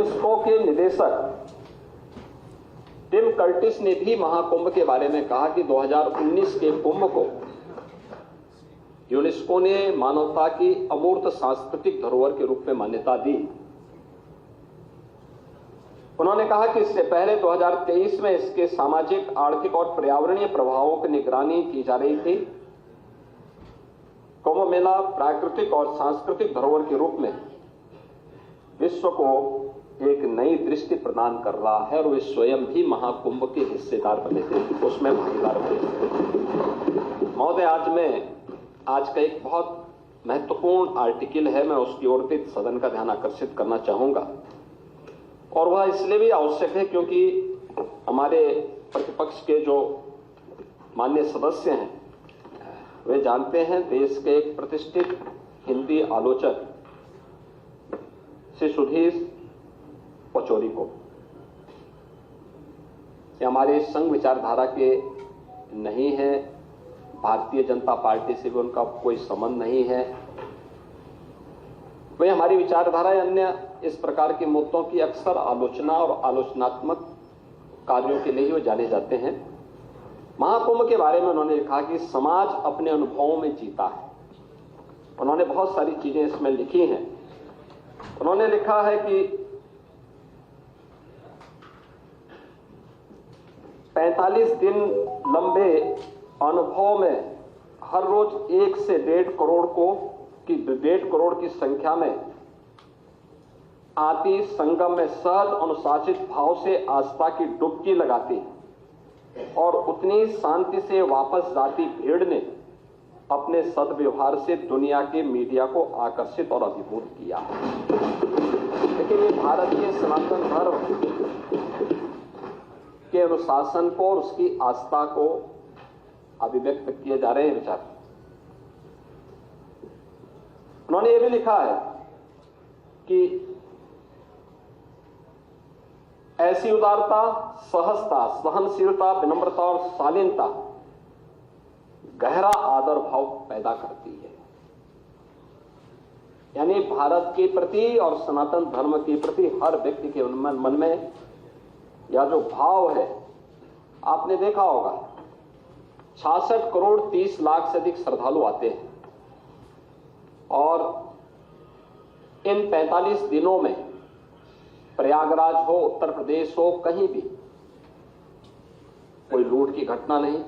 UNESCO के निदेशक Tim Curtis ने भी महाकुंभ के बारे में कहा कि 2019 के कुंभ को यूनेस्को ने मानवता की अमूर्त सांस्कृतिक धरोहर के रूप में मान्यता दी। उन्होंने कहा कि इससे पहले 2023 में इसके सामाजिक, आर्थिक और पर्यावरणीय प्रभावों की निगरानी की जा रही थी। कुंभ मेला प्राकृतिक और सांस्कृतिक धरोहर के रूप में विश्व को एक नई दृष्टि प्रदान कर रहा है और वे स्वयं भी महाकुंभ के हिस्सेदार बने थे, उसमें भागीदार बने थे। महोदय, आज का एक बहुत महत्वपूर्ण आर्टिकल है, मैं उसकी ओर सदन का ध्यान आकर्षित करना चाहूंगा और वह इसलिए भी आवश्यक है क्योंकि हमारे प्रतिपक्ष के जो माननीय सदस्य हैं वे जानते हैं देश के एक प्रतिष्ठित हिंदी आलोचक श्री सुधीर पचौरी को। ये हमारे संघ विचारधारा के नहीं है, भारतीय जनता पार्टी से भी उनका कोई संबंध नहीं है। वे हमारी विचारधारा या अन्य इस प्रकार के मुद्दों की अक्सर आलोचना और आलोचनात्मक कार्यों के लिए ही वो जाने जाते हैं। महाकुंभ के बारे में उन्होंने लिखा कि समाज अपने अनुभवों में जीता है। उन्होंने बहुत सारी चीजें इसमें लिखी हैं। उन्होंने लिखा है कि 45 दिन लंबे अनुभव में हर रोज 1 से 1.5 करोड़ की संख्या में आती संगम में सहज अनुशासित भाव से आस्था की डुबकी लगाती और उतनी शांति से वापस जाती भीड़ ने अपने सद्व्यवहार से दुनिया के मीडिया को आकर्षित और अभिभूत किया। लेकिन ये भारतीय सनातन धर्म के अनुशासन को और उसकी आस्था को अभिव्यक्त किए जा रहे हैं विचार। उन्होंने ये भी लिखा है कि ऐसी उदारता, सहजता, सहनशीलता, विनम्रता और शालीनता गहरा आदर भाव पैदा करती है। यानी भारत के प्रति और सनातन धर्म के प्रति हर व्यक्ति के मन में या जो भाव है, आपने देखा होगा 66 करोड़ 30 लाख से अधिक श्रद्धालु आते हैं और इन 45 दिनों में प्रयागराज हो, उत्तर प्रदेश हो, कहीं भी कोई लूट की घटना नहीं,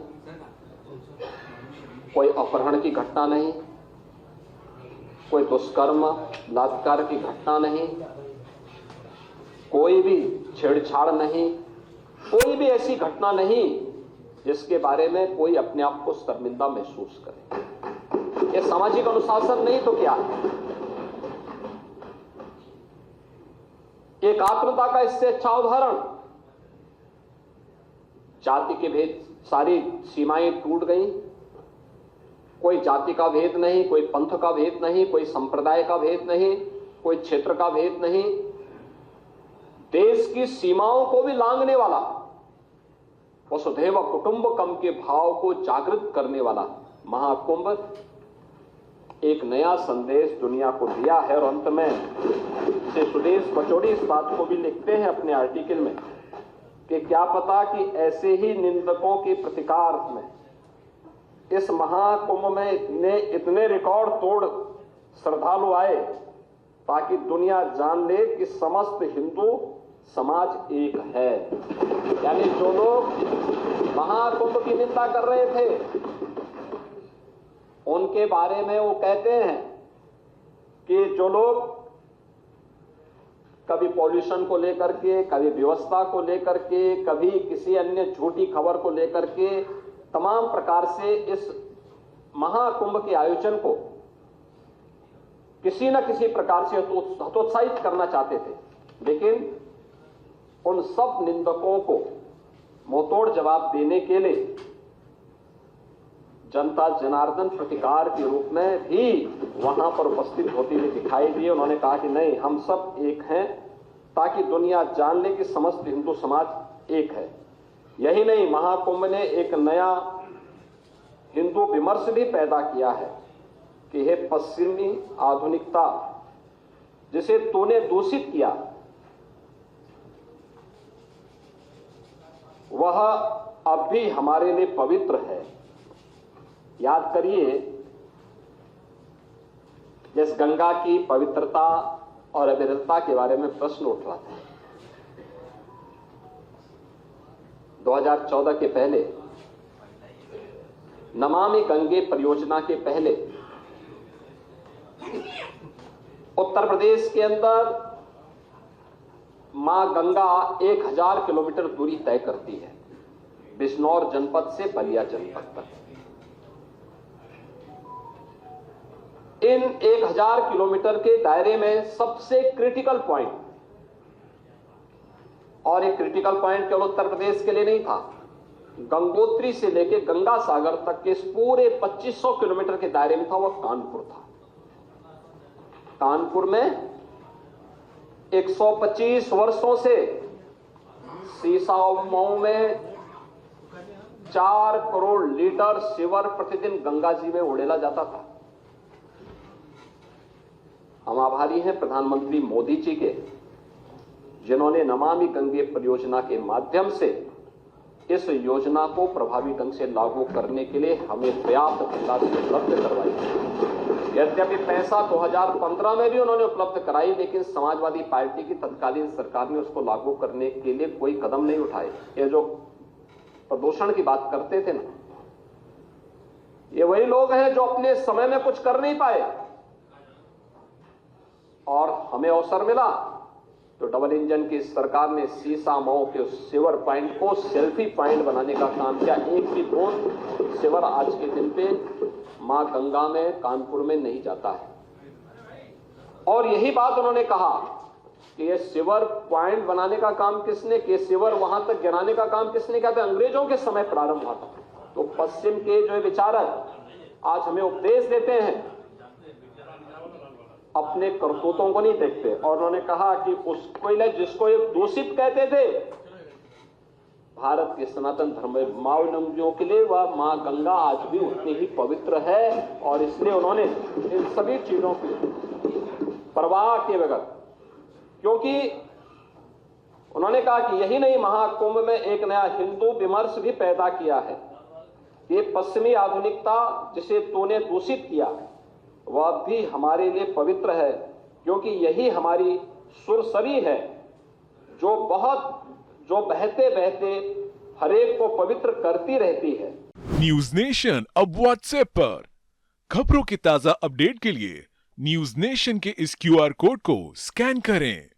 कोई अपहरण की घटना नहीं, कोई दुष्कर्म बलात्कार की घटना नहीं, कोई भी छेड़छाड़ नहीं, कोई भी ऐसी घटना नहीं जिसके बारे में कोई अपने आप को शर्मिंदा महसूस करे। यह सामाजिक अनुशासन नहीं तो क्या है? एकात्मता का इससे अच्छा उदाहरण। जाति के भेद, सारी सीमाएं टूट गई। कोई जाति का भेद नहीं, कोई पंथ का भेद नहीं, कोई संप्रदाय का भेद नहीं, कोई क्षेत्र का भेद नहीं। देश की सीमाओं को भी लांघने वाला, वसुधैव कुटुंबकम के भाव को जागृत करने वाला महाकुंभ एक नया संदेश दुनिया को दिया है। और अंत में से सुदेश पचौरी इस बात को भी लिखते हैं अपने आर्टिकल में कि क्या पता कि ऐसे ही निंदकों के प्रतिकार में इस महाकुंभ में इतने रिकॉर्ड तोड़ श्रद्धालु आए ताकि दुनिया जान ले कि समस्त हिंदू समाज एक है। यानी जो लोग महाकुंभ की निंदा कर रहे थे उनके बारे में वो कहते हैं कि जो लोग कभी पॉल्यूशन को लेकर के, कभी व्यवस्था को लेकर के, कभी किसी अन्य झूठी खबर को लेकर के तमाम प्रकार से इस महाकुंभ के आयोजन को किसी न किसी प्रकार से हतोत्साहित करना चाहते थे, लेकिन उन सब निंदकों को मुंहतोड़ जवाब देने के लिए जनता जनार्दन प्रतिकार के रूप में भी वहां पर उपस्थित होती हुई दिखाई दी। उन्होंने कहा कि नहीं, हम सब एक हैं ताकि दुनिया जान ले कि समस्त हिंदू समाज एक है। यही नहीं, महाकुंभ ने एक नया हिंदू विमर्श भी पैदा किया है कि हे पश्चिमी आधुनिकता, जिसे तूने दूषित किया, वह अब भी हमारे लिए पवित्र है। याद करिए, जिस गंगा की पवित्रता और अविरलता के बारे में प्रश्न उठ रहा था, 2014 के पहले, नमामि गंगे परियोजना के पहले उत्तर प्रदेश के अंदर मां गंगा 1000 किलोमीटर दूरी तय करती है, बिजनौर जनपद से बलिया जनपद तक। इन 1000 किलोमीटर के दायरे में सबसे क्रिटिकल पॉइंट, और एक क्रिटिकल पॉइंट केवल उत्तर प्रदेश के लिए नहीं था, गंगोत्री से लेकर गंगा सागर तक के इस पूरे 2500 किलोमीटर के दायरे में था, वह कानपुर था। कानपुर में 125 वर्षों से सीसाओं में 4 करोड़ लीटर सीवर प्रतिदिन गंगा जी में उड़ेला जाता था। हम आभारी हैं प्रधानमंत्री मोदी जी के, जिन्होंने नमामि गंगे परियोजना के माध्यम से इस योजना को प्रभावी ढंग से लागू करने के लिए हमें पर्याप्त धनराशि उपलब्ध करवाई। यद्यपि पैसा 2015 में भी उन्होंने उपलब्ध कराई, लेकिन समाजवादी पार्टी की तत्कालीन सरकार ने उसको लागू करने के लिए कोई कदम नहीं उठाए। ये जो प्रदूषण की बात करते थे ना, ये वही लोग हैं जो अपने समय में कुछ कर नहीं पाए, और हमें अवसर मिला तो डबल इंजन की सरकार ने सीसामऊ के सीवर पॉइंट को सेल्फी पॉइंट बनाने का काम किया। एक भी बूंद सीवर आज के दिन पे मां गंगा में, कानपुर में नहीं जाता है। और यही बात उन्होंने कहा कि ये सीवर पॉइंट बनाने का काम किसने किया, सीवर वहां तक गिराने का काम किसने किया था? अंग्रेजों के समय प्रारंभ हुआ था। तो पश्चिम के जो विचारक आज हमें उपदेश देते हैं, अपने करतूतों को नहीं देखते। और उन्होंने कहा कि उसको जिसको एक दूषित कहते थे, भारत के सनातन धर्मावलंबियों के लिए वह मां गंगा आज भी उतनी ही पवित्र है, और इसलिए उन्होंने इन सभी चीजों की परवाह किए बगैर, क्योंकि उन्होंने कहा कि यही नहीं, महाकुंभ में एक नया हिंदू विमर्श भी पैदा किया है। ये पश्चिमी आधुनिकता जिसे तूने दूषित किया, वह भी हमारे लिए पवित्र है, क्योंकि यही हमारी सुरसरी है जो बहते बहते हरेक को पवित्र करती रहती है। न्यूज नेशन अब व्हाट्सएप पर खबरों के ताजा अपडेट के लिए न्यूज नेशन के इस QR कोड को स्कैन करें।